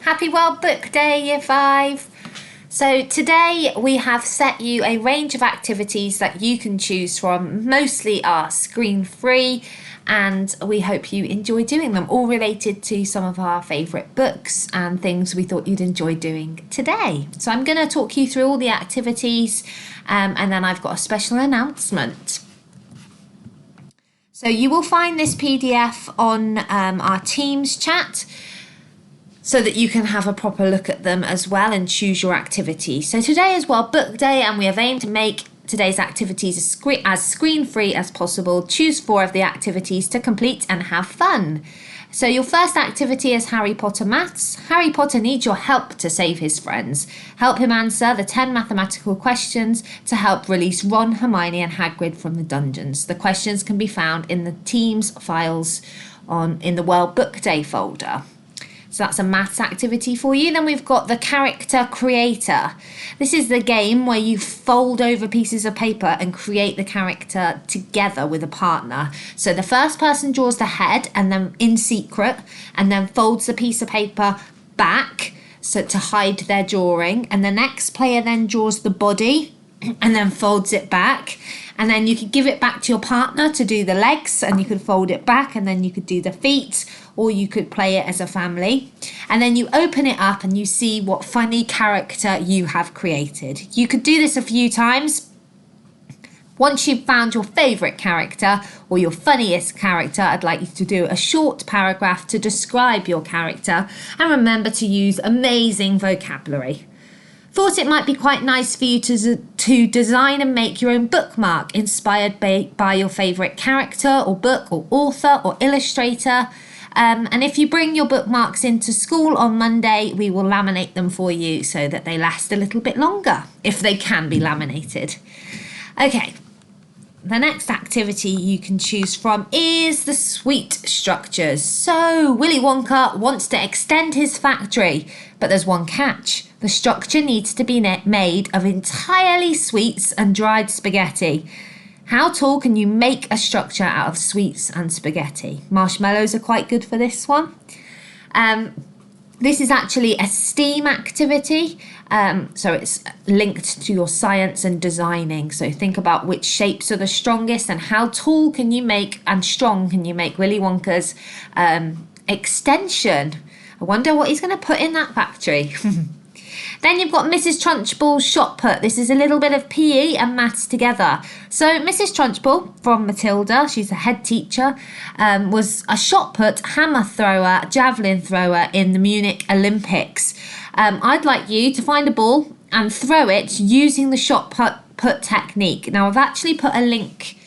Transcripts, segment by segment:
Happy World Book Day, Year 5. So today we have set you a range of activities that you can choose from. Mostly are screen-free, and we hope you enjoy doing them, all related to some of our favourite books and things we thought you'd enjoy doing today. So I'm going to talk you through all the activities, and then I've got a special announcement. So you will find this PDF on our Teams chat, so that you can have a proper look at them as well and choose your activity. So today is World Book Day, and we have aimed to make today's activities as screen-free as possible. Choose 4 of the activities to complete and have fun. So your first activity is Harry Potter Maths. Harry Potter needs your help to save his friends. Help him answer the 10 mathematical questions to help release Ron, Hermione and Hagrid from the dungeons. The questions can be found in the Teams files in the World Book Day folder. So that's a maths activity for you. Then we've got the Character Creator. This is the game where you fold over pieces of paper and create the character together with a partner. So the first person draws the head and then in secret, and then folds the piece of paper back so to hide their drawing. And the next player then draws the body and then folds it back. And then you could give it back to your partner to do the legs, and you could fold it back, and then you could do the feet, or you could play it as a family. And then you open it up and you see what funny character you have created. You could do this a few times. Once you've found your favourite character or your funniest character, I'd like you to do a short paragraph to describe your character, and remember to use amazing vocabulary. Thought it might be quite nice for you to design and make your own bookmark inspired by your favourite character or book or author or illustrator. And if you bring your bookmarks into school on Monday, we will laminate them for you so that they last a little bit longer, if they can be laminated. Okay, the next activity you can choose from is the sweet structures. So Willy Wonka wants to extend his factory, but there's one catch. The structure needs to be made of entirely sweets and dried spaghetti. How tall can you make a structure out of sweets and spaghetti? Marshmallows are quite good for this one. This is actually a STEAM activity, so it's linked to your science and designing. So think about which shapes are the strongest and how tall can you make and strong can you make Willy Wonka's extension. I wonder what he's going to put in that factory. Then you've got Mrs. Trunchbull's Shotput. This is a little bit of PE and maths together. So Mrs. Trunchbull from Matilda, she's the head teacher, was a shotput, hammer thrower, javelin thrower in the Munich Olympics. I'd like you to find a ball and throw it using the shotput technique. Now I've actually put a link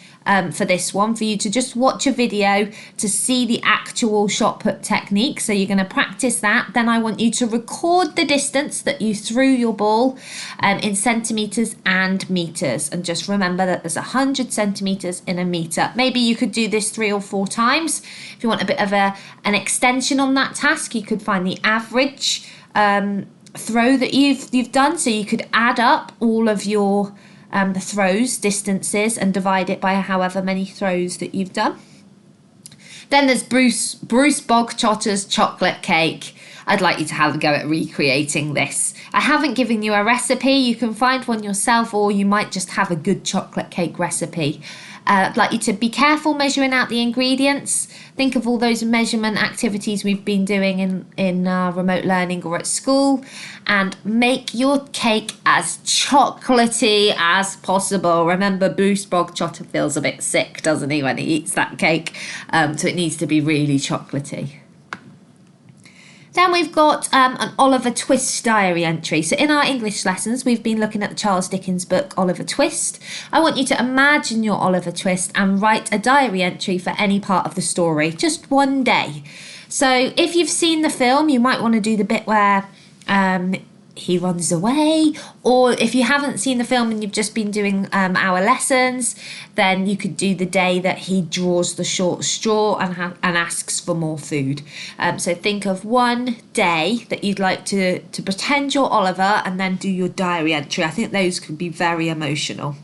for this one for you to just watch a video to see the actual shot put technique. So you're going to practice that. Then I want you to record the distance that you threw your ball in centimetres and metres, and just remember that there's 100 centimetres in a metre. Maybe you could do this 3 or 4 times. If you want a bit of an extension on that task, you could find the average throw that you've done, so you could add up all of your the throws, distances, and divide it by however many throws that you've done. Then there's Bruce Bogchotter's chocolate cake. I'd like you to have a go at recreating this. I haven't given you a recipe. You can find one yourself, or you might just have a good chocolate cake recipe. I'd like you to be careful measuring out the ingredients. Think of all those measurement activities we've been doing in remote learning or at school, and make your cake as chocolatey as possible. Remember, Bruce Bogchotter feels a bit sick, doesn't he, when he eats that cake? So it needs to be really chocolatey. Then we've got an Oliver Twist diary entry. So in our English lessons, we've been looking at the Charles Dickens book, Oliver Twist. I want you to imagine your Oliver Twist and write a diary entry for any part of the story, just one day. So if you've seen the film, you might want to do the bit where he runs away, or if you haven't seen the film and you've just been doing our lessons, then you could do the day that he draws the short straw and asks for more food. So think of one day that you'd like to pretend you're Oliver, and then do your diary entry. I think those could be very emotional.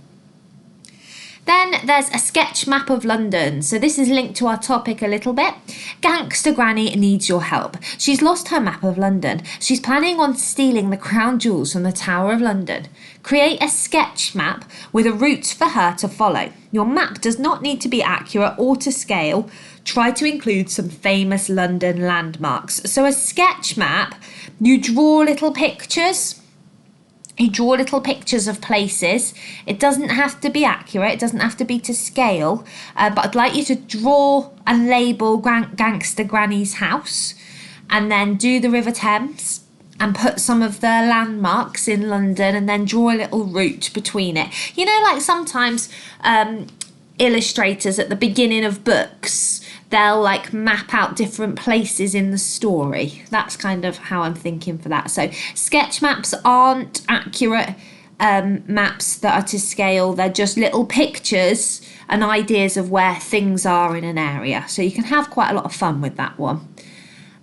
Then there's a sketch map of London. So this is linked to our topic a little bit. Gangster Granny needs your help. She's lost her map of London. She's planning on stealing the crown jewels from the Tower of London. Create a sketch map with a route for her to follow. Your map does not need to be accurate or to scale. Try to include some famous London landmarks. So a sketch map, you draw little pictures. You draw little pictures of places. It doesn't have to be accurate. It doesn't have to be to scale. But I'd like you to draw and label Gangster Granny's house, and then do the River Thames and put some of the landmarks in London, and then draw a little route between it. You know, like sometimes illustrators at the beginning of books, they'll like map out different places in the story. That's kind of how I'm thinking for that. So sketch maps aren't accurate maps that are to scale. They're just little pictures and ideas of where things are in an area. So you can have quite a lot of fun with that one.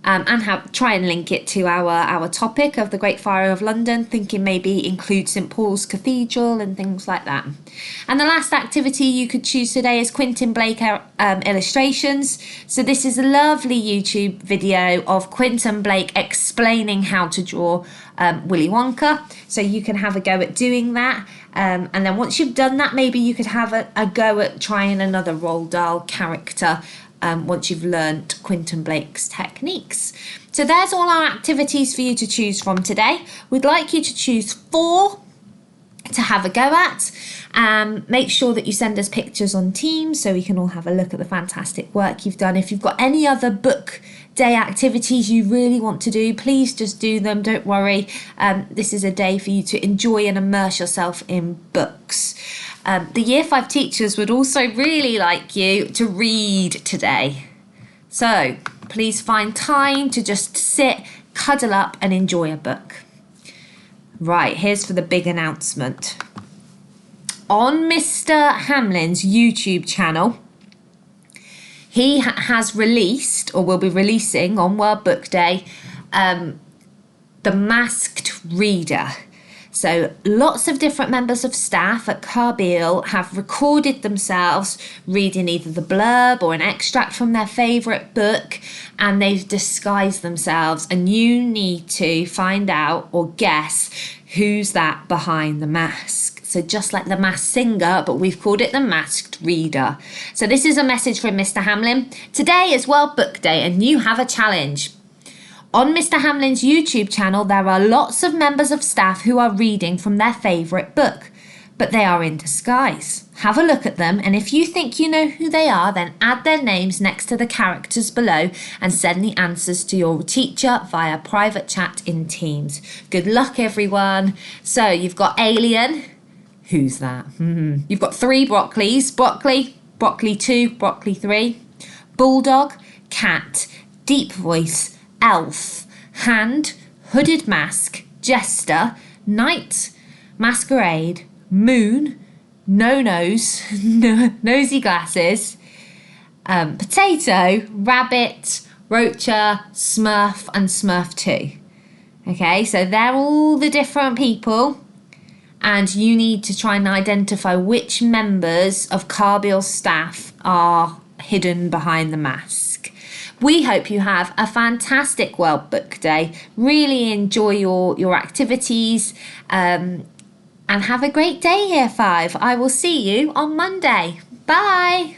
And try and link it to our topic of the Great Fire of London, thinking maybe include St Paul's Cathedral and things like that. And the last activity you could choose today is Quinton Blake illustrations. So this is a lovely YouTube video of Quinton Blake explaining how to draw Willy Wonka. So you can have a go at doing that. And then once you've done that, maybe you could have a go at trying another Roald Dahl character once you've learnt Quinton Blake's techniques. So there's all our activities for you to choose from today. We'd like you to choose 4 to have a go at. Make sure that you send us pictures on Teams so we can all have a look at the fantastic work you've done. If you've got any other book day activities you really want to do, please just do them. Don't worry. This is a day for you to enjoy and immerse yourself in books. The Year 5 teachers would also really like you to read today. So please find time to just sit, cuddle up and enjoy a book. Right, here's for the big announcement. On Mr. Hamlin's YouTube channel, he has released, or will be releasing on World Book Day, The Masked Reader. So lots of different members of staff at Carbeal have recorded themselves reading either the blurb or an extract from their favourite book, and they've disguised themselves, and you need to find out or guess who's that behind the mask. So just like the Masked Singer, but we've called it the Masked Reader. So this is a message from Mr. Hamlin. Today is World Book Day and you have a challenge. On Mr. Hamlin's YouTube channel, there are lots of members of staff who are reading from their favourite book, but they are in disguise. Have a look at them, and if you think you know who they are, then add their names next to the characters below and send the answers to your teacher via private chat in Teams. Good luck, everyone. So you've got Alien. Who's that? You've got 3 Broccolis. Broccoli 2, Broccoli 3. Bulldog, Cat, Deep Voice, Elf, Hand, Hooded Mask, Jester, Knight, Masquerade, Moon, No Nose, Nosy Glasses, Potato, Rabbit, Roacher, Smurf and Smurf 2. Okay, so they're all the different people, and you need to try and identify which members of Carbeal's staff are hidden behind the mask. We hope you have a fantastic World Book Day. Really enjoy your activities and have a great day, Year 5. I will see you on Monday. Bye.